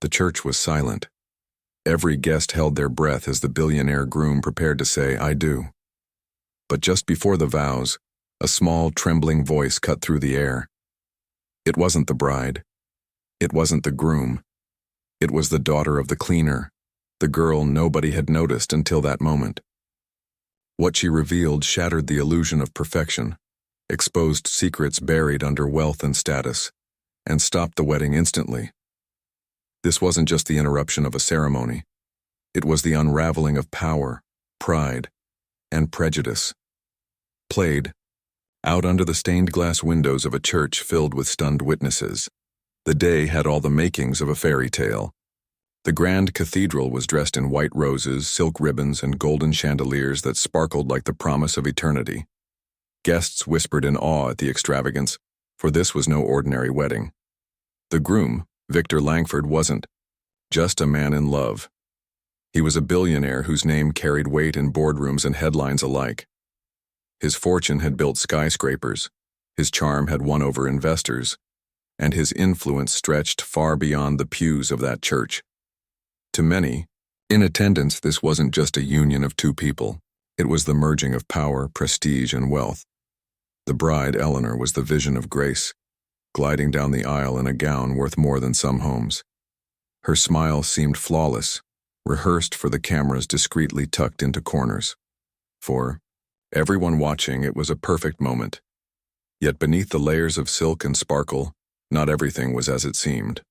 The church was silent. Every guest held their breath as the billionaire groom prepared to say, "I do." But just before the vows, a small, trembling voice cut through the air. It wasn't the bride. It wasn't the groom. It was the daughter of the cleaner, the girl nobody had noticed until that moment. What she revealed shattered the illusion of perfection, exposed secrets buried under wealth and status, and stopped the wedding instantly. This wasn't just the interruption of a ceremony. It was the unraveling of power, pride, and prejudice. Played out under the stained glass windows of a church filled with stunned witnesses. The day had all the makings of a fairy tale. The grand cathedral was dressed in white roses, silk ribbons, and golden chandeliers that sparkled like the promise of eternity. Guests whispered in awe at the extravagance, for this was no ordinary wedding. The groom, Victor Langford, wasn't just a man in love. He was a billionaire whose name carried weight in boardrooms and headlines alike. His fortune had built skyscrapers, his charm had won over investors, and his influence stretched far beyond the pews of that church. To many, in attendance, this wasn't just a union of two people. It was the merging of power, prestige, and wealth. The bride, Eleanor, was the vision of grace, gliding down the aisle in a gown worth more than some homes. Her smile seemed flawless, rehearsed for the cameras discreetly tucked into corners. For everyone watching, it was a perfect moment. Yet beneath the layers of silk and sparkle, not everything was as it seemed.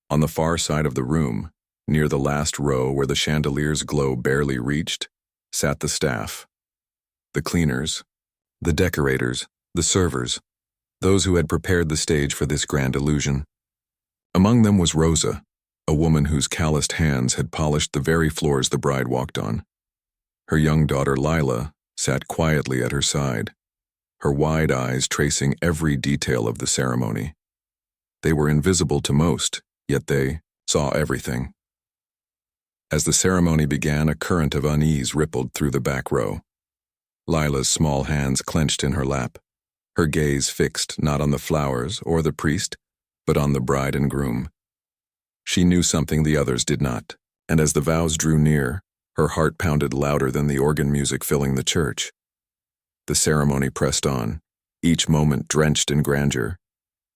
On the far side of the room, near the last row where the chandelier's glow barely reached, sat the staff. The cleaners, the decorators, the servers, those who had prepared the stage for this grand illusion. Among them was Rosa, a woman whose calloused hands had polished the very floors the bride walked on. Her young daughter Lila sat quietly at her side, her wide eyes tracing every detail of the ceremony. They were invisible to most, yet they saw everything. As the ceremony began, a current of unease rippled through the back row. Lila's small hands clenched in her lap, her gaze fixed not on the flowers or the priest, but on the bride and groom. She knew something the others did not, and as the vows drew near, her heart pounded louder than the organ music filling the church. The ceremony pressed on, each moment drenched in grandeur.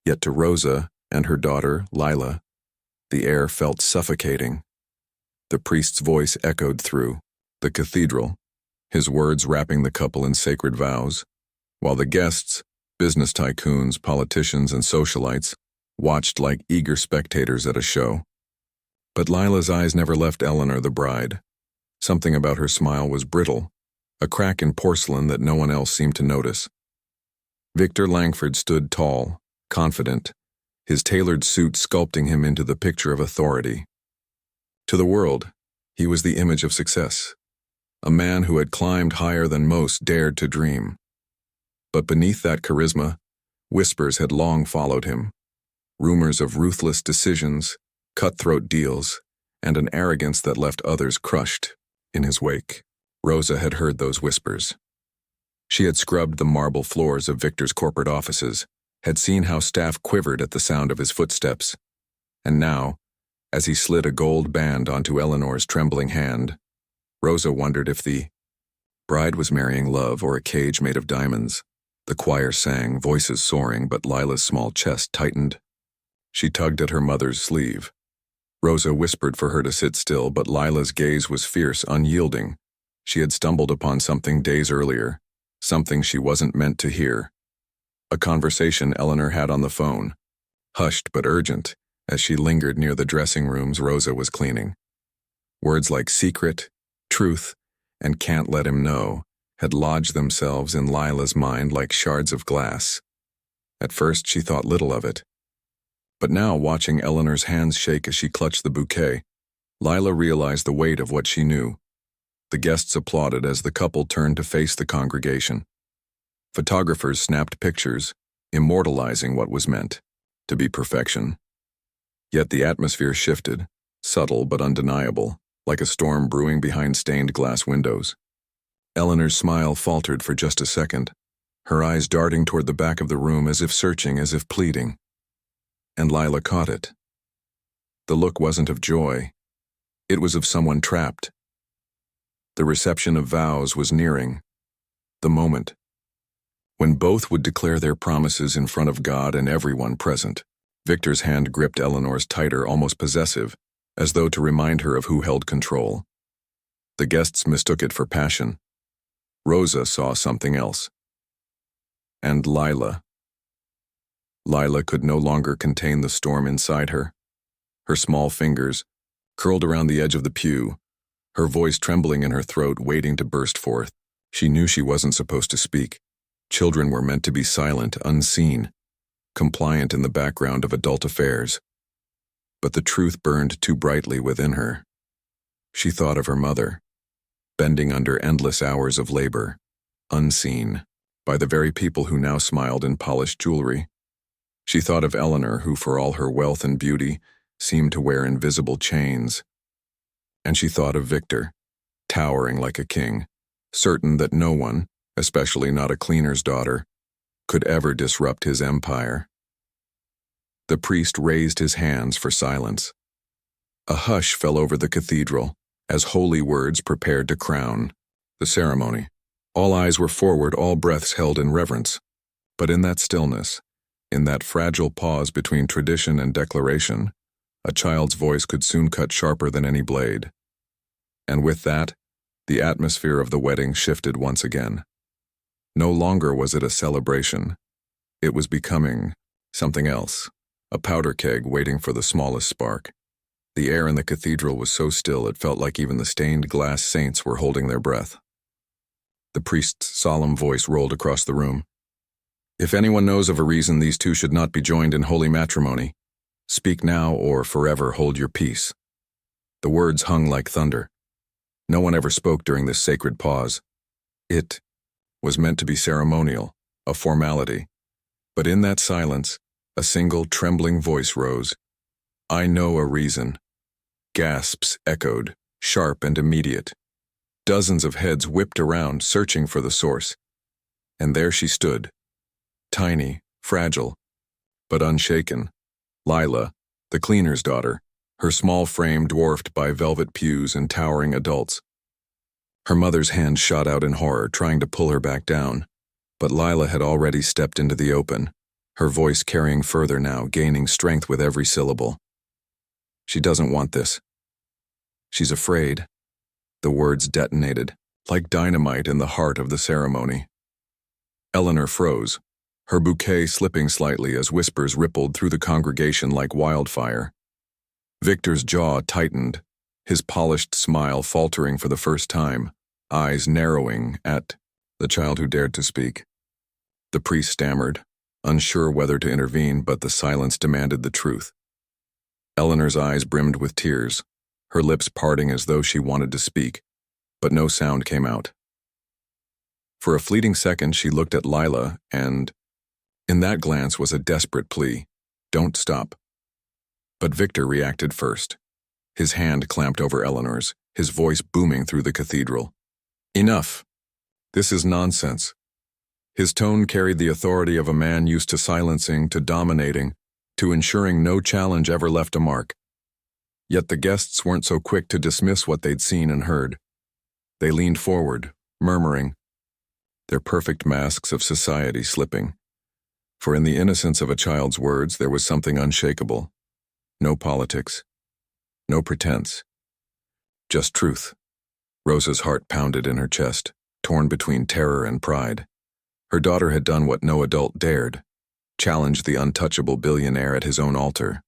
Yet to Rosa and her daughter, Lila, the air felt suffocating. The priest's voice echoed through the cathedral, his words wrapping the couple in sacred vows, while the guests, business tycoons, politicians, and socialites, watched like eager spectators at a show. But Lila's eyes never left Eleanor, the bride. Something about her smile was brittle, a crack in porcelain that no one else seemed to notice. Victor Langford stood tall, confident, his tailored suit sculpting him into the picture of authority. To the world, he was the image of success, a man who had climbed higher than most dared to dream. But beneath that charisma, whispers had long followed him, rumors of ruthless decisions, cutthroat deals, and an arrogance that left others crushed in his wake. Rosa had heard those whispers. She had scrubbed the marble floors of Victor's corporate offices, had seen how staff quivered at the sound of his footsteps, and now, as he slid a gold band onto Eleanor's trembling hand, Rosa wondered if the bride was marrying love or a cage made of diamonds. The choir sang, voices soaring, but Lila's small chest tightened. She tugged at her mother's sleeve. Rosa whispered for her to sit still, but Lila's gaze was fierce, unyielding. She had stumbled upon something days earlier, something she wasn't meant to hear. A conversation Eleanor had on the phone, hushed but urgent, as she lingered near the dressing rooms Rosa was cleaning. Words like secret, truth, and can't let him know had lodged themselves in Lila's mind like shards of glass. At first she thought little of it. But now, watching Eleanor's hands shake as she clutched the bouquet, Lila realized the weight of what she knew. The guests applauded as the couple turned to face the congregation. Photographers snapped pictures, immortalizing what was meant to be perfection. Yet the atmosphere shifted, subtle but undeniable, like a storm brewing behind stained glass windows. Eleanor's smile faltered for just a second, her eyes darting toward the back of the room as if searching, as if pleading. And Lila caught it. The look wasn't of joy. It was of someone trapped. The reception of vows was nearing. The moment when both would declare their promises in front of God and everyone present. Victor's hand gripped Eleanor's tighter, almost possessive, as though to remind her of who held control. The guests mistook it for passion. Rosa saw something else. And Lila. Lila could no longer contain the storm inside her. Her small fingers curled around the edge of the pew, her voice trembling in her throat, waiting to burst forth. She knew she wasn't supposed to speak. Children were meant to be silent, unseen, compliant in the background of adult affairs. But the truth burned too brightly within her. She thought of her mother, bending under endless hours of labor, unseen by the very people who now smiled in polished jewelry. She thought of Eleanor, who for all her wealth and beauty seemed to wear invisible chains. And she thought of Victor, towering like a king, certain that no one, especially not a cleaner's daughter, could ever disrupt his empire. The priest raised his hands for silence. A hush fell over the cathedral as holy words prepared to crown the ceremony. All eyes were forward, all breaths held in reverence. But in that stillness, in that fragile pause between tradition and declaration, a child's voice could soon cut sharper than any blade. And with that, the atmosphere of the wedding shifted once again. No longer was it a celebration. It was becoming something else, a powder keg waiting for the smallest spark. The air in the cathedral was so still it felt like even the stained glass saints were holding their breath. The priest's solemn voice rolled across the room. If anyone knows of a reason these two should not be joined in holy matrimony, speak now or forever hold your peace. The words hung like thunder. No one ever spoke during this sacred pause. It was meant to be ceremonial, a formality. But in that silence, a single trembling voice rose. I know a reason. Gasps echoed, sharp and immediate. Dozens of heads whipped around, searching for the source. And there she stood, tiny, fragile, but unshaken. Lila, the cleaner's daughter, her small frame dwarfed by velvet pews and towering adults. Her mother's hand shot out in horror, trying to pull her back down, but Lila had already stepped into the open, her voice carrying further now, gaining strength with every syllable. She doesn't want this. She's afraid. The words detonated, like dynamite in the heart of the ceremony. Eleanor froze, her bouquet slipping slightly as whispers rippled through the congregation like wildfire. Victor's jaw tightened, his polished smile faltering for the first time, eyes narrowing at the child who dared to speak. The priest stammered, unsure whether to intervene, but the silence demanded the truth. Eleanor's eyes brimmed with tears, her lips parting as though she wanted to speak, but no sound came out. For a fleeting second she looked at Lila, and in that glance was a desperate plea. Don't stop. But Victor reacted first. His hand clamped over Eleanor's, his voice booming through the cathedral. Enough. This is nonsense. His tone carried the authority of a man used to silencing, to dominating, to ensuring no challenge ever left a mark. Yet the guests weren't so quick to dismiss what they'd seen and heard. They leaned forward, murmuring, their perfect masks of society slipping. For in the innocence of a child's words there was something unshakable. No politics. No pretense. Just truth. Rosa's heart pounded in her chest, torn between terror and pride. Her daughter had done what no adult dared, challenged the untouchable billionaire at his own altar.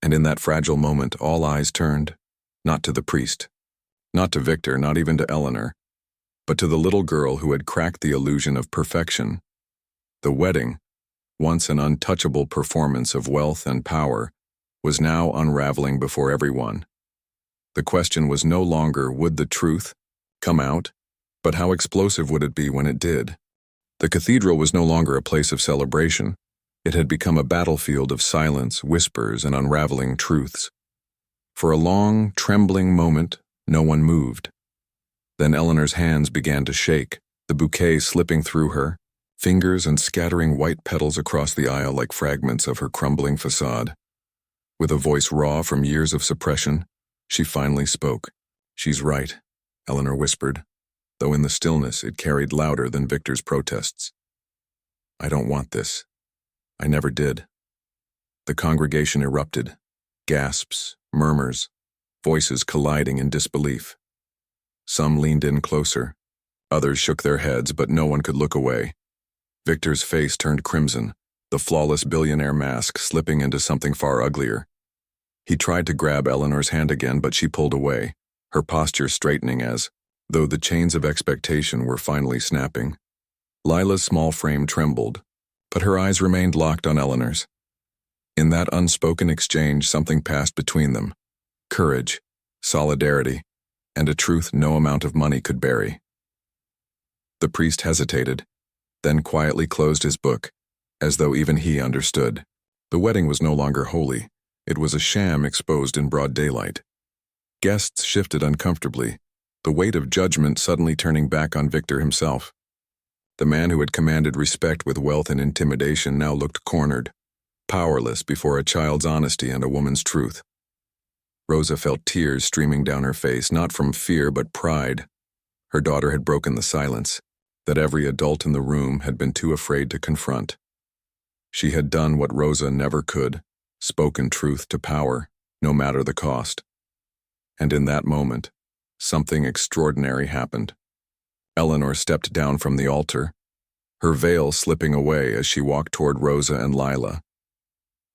And in that fragile moment, all eyes turned, not to the priest, not to Victor, not even to Eleanor, but to the little girl who had cracked the illusion of perfection. The wedding, once an untouchable performance of wealth and power, was now unraveling before everyone. The question was no longer would the truth come out, but how explosive would it be when it did? The cathedral was no longer a place of celebration. It had become a battlefield of silence, whispers, and unraveling truths. For a long, trembling moment, no one moved. Then Eleanor's hands began to shake, the bouquet slipping through her, fingers and scattering white petals across the aisle like fragments of her crumbling facade. With a voice raw from years of suppression, she finally spoke. "She's right," Eleanor whispered, though in the stillness it carried louder than Victor's protests. "I don't want this. I never did." The congregation erupted. Gasps, murmurs, voices colliding in disbelief. Some leaned in closer. Others shook their heads, but no one could look away. Victor's face turned crimson, the flawless billionaire mask slipping into something far uglier. He tried to grab Eleanor's hand again, but she pulled away, her posture straightening as though the chains of expectation were finally snapping. Lila's small frame trembled, but her eyes remained locked on Eleanor's. In that unspoken exchange, something passed between them. Courage, solidarity, and a truth no amount of money could bury. The priest hesitated, then quietly closed his book, as though even he understood. The wedding was no longer holy. It was a sham exposed in broad daylight. Guests shifted uncomfortably, the weight of judgment suddenly turning back on Victor himself. The man who had commanded respect with wealth and intimidation now looked cornered, powerless before a child's honesty and a woman's truth. Rosa felt tears streaming down her face, not from fear but pride. Her daughter had broken the silence that every adult in the room had been too afraid to confront. She had done what Rosa never could, spoken truth to power, no matter the cost. And in that moment, something extraordinary happened. Eleanor stepped down from the altar, her veil slipping away as she walked toward Rosa and Lila.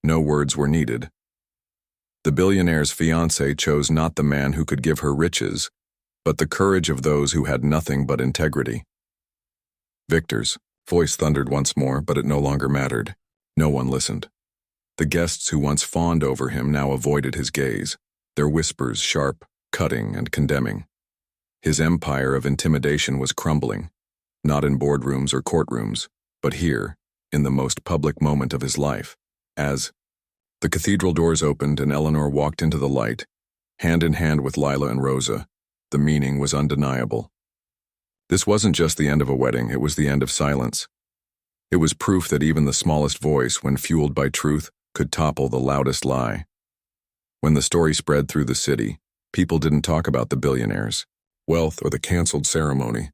No words were needed. The billionaire's fiancé chose not the man who could give her riches, but the courage of those who had nothing but integrity. Victor's voice thundered once more, but it no longer mattered. No one listened. The guests who once fawned over him now avoided his gaze, their whispers sharp, cutting, and condemning. His empire of intimidation was crumbling, not in boardrooms or courtrooms, but here, in the most public moment of his life, as the cathedral doors opened and Eleanor walked into the light, hand in hand with Lila and Rosa. The meaning was undeniable. This wasn't just the end of a wedding, it was the end of silence. It was proof that even the smallest voice, when fueled by truth, could topple the loudest lie. When the story spread through the city, people didn't talk about the billionaires, wealth, or the canceled ceremony.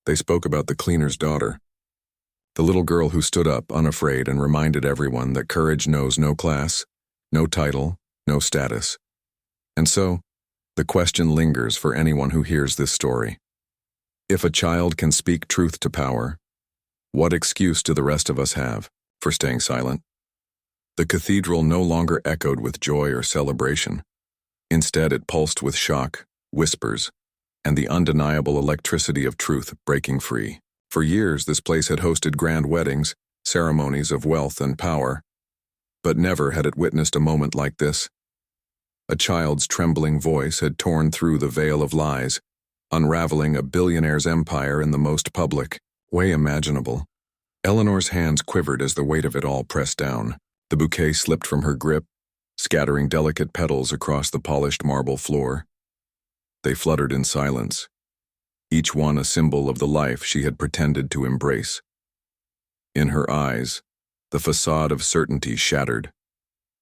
They spoke about the cleaner's daughter, the little girl who stood up unafraid and reminded everyone that courage knows no class, no title, no status. And so, the question lingers for anyone who hears this story. If a child can speak truth to power, what excuse do the rest of us have for staying silent? The cathedral no longer echoed with joy or celebration. Instead, it pulsed with shock, whispers, and the undeniable electricity of truth breaking free. For years, this place had hosted grand weddings, ceremonies of wealth and power, but never had it witnessed a moment like this. A child's trembling voice had torn through the veil of lies, unraveling a billionaire's empire in the most public way imaginable. Eleanor's hands quivered as the weight of it all pressed down. The bouquet slipped from her grip, scattering delicate petals across the polished marble floor. They fluttered in silence, each one a symbol of the life she had pretended to embrace. In her eyes, the facade of certainty shattered,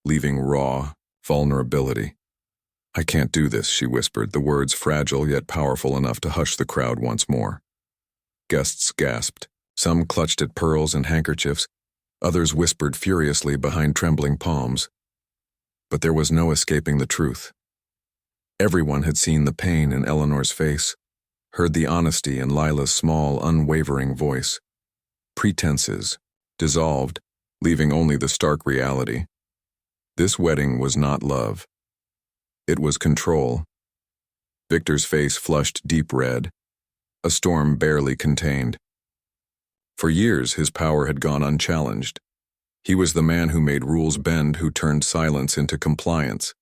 leaving raw vulnerability. "I can't do this," she whispered, the words fragile yet powerful enough to hush the crowd once more. Guests gasped. Some clutched at pearls and handkerchiefs. Others whispered furiously behind trembling palms. But there was no escaping the truth. Everyone had seen the pain in Eleanor's face, heard the honesty in Lila's small, unwavering voice. Pretenses dissolved, leaving only the stark reality. This wedding was not love. It was control. Victor's face flushed deep red, a storm barely contained. For years, his power had gone unchallenged. He was the man who made rules bend, who turned silence into compliance.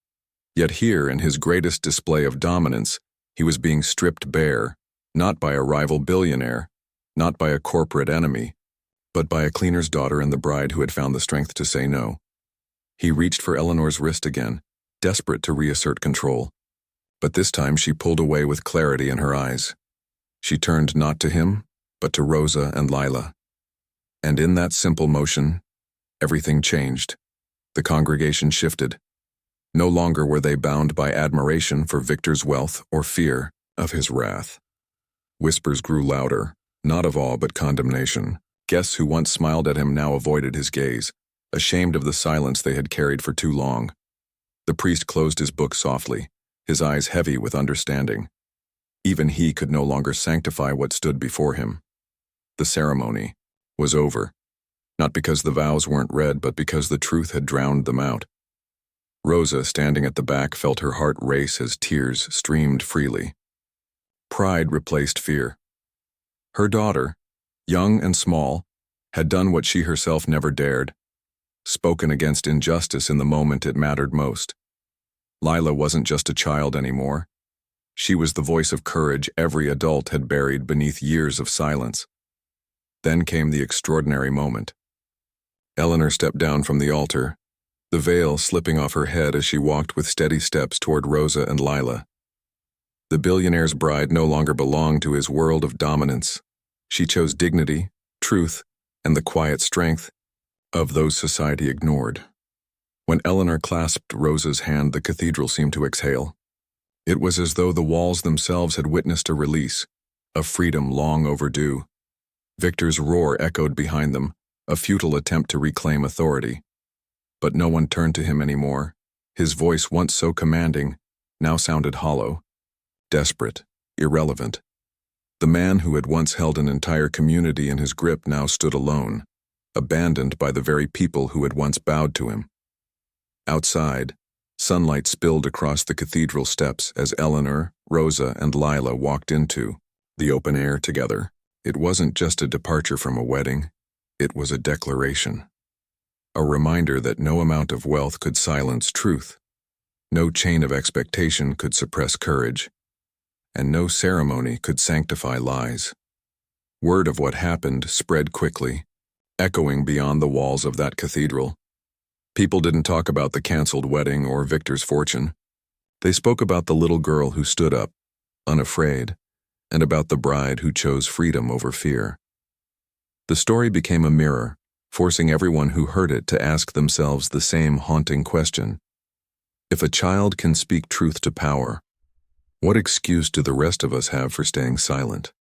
Yet here, in his greatest display of dominance, he was being stripped bare, not by a rival billionaire, not by a corporate enemy, but by a cleaner's daughter and the bride who had found the strength to say no. He reached for Eleanor's wrist again, desperate to reassert control. But this time she pulled away with clarity in her eyes. She turned not to him, but to Rosa and Lila. And in that simple motion, everything changed. The congregation shifted. No longer were they bound by admiration for Victor's wealth or fear of his wrath. Whispers grew louder, not of awe but condemnation. Guests who once smiled at him now avoided his gaze, ashamed of the silence they had carried for too long. The priest closed his book softly, his eyes heavy with understanding. Even he could no longer sanctify what stood before him. The ceremony was over, not because the vows weren't read, but because the truth had drowned them out. Rosa, standing at the back, felt her heart race as tears streamed freely. Pride replaced fear. Her daughter, young and small, had done what she herself never dared, spoken against injustice in the moment it mattered most. Lila wasn't just a child anymore. She was the voice of courage every adult had buried beneath years of silence. Then came the extraordinary moment. Eleanor stepped down from the altar, the veil slipping off her head as she walked with steady steps toward Rosa and Lila. The billionaire's bride no longer belonged to his world of dominance. She chose dignity, truth, and the quiet strength of those society ignored. When Eleanor clasped Rosa's hand, the cathedral seemed to exhale. It was as though the walls themselves had witnessed a release, a freedom long overdue. Victor's roar echoed behind them, a futile attempt to reclaim authority. But no one turned to him anymore. His voice, once so commanding, now sounded hollow, desperate, irrelevant. The man who had once held an entire community in his grip now stood alone, abandoned by the very people who had once bowed to him. Outside, sunlight spilled across the cathedral steps as Eleanor, Rosa, and Lila walked into the open air together. It wasn't just a departure from a wedding, it was a declaration. A reminder that no amount of wealth could silence truth, no chain of expectation could suppress courage, and no ceremony could sanctify lies. Word of what happened spread quickly, echoing beyond the walls of that cathedral. People didn't talk about the canceled wedding or Victor's fortune. They spoke about the little girl who stood up, unafraid, and about the bride who chose freedom over fear. The story became a mirror, forcing everyone who heard it to ask themselves the same haunting question. If a child can speak truth to power, what excuse do the rest of us have for staying silent?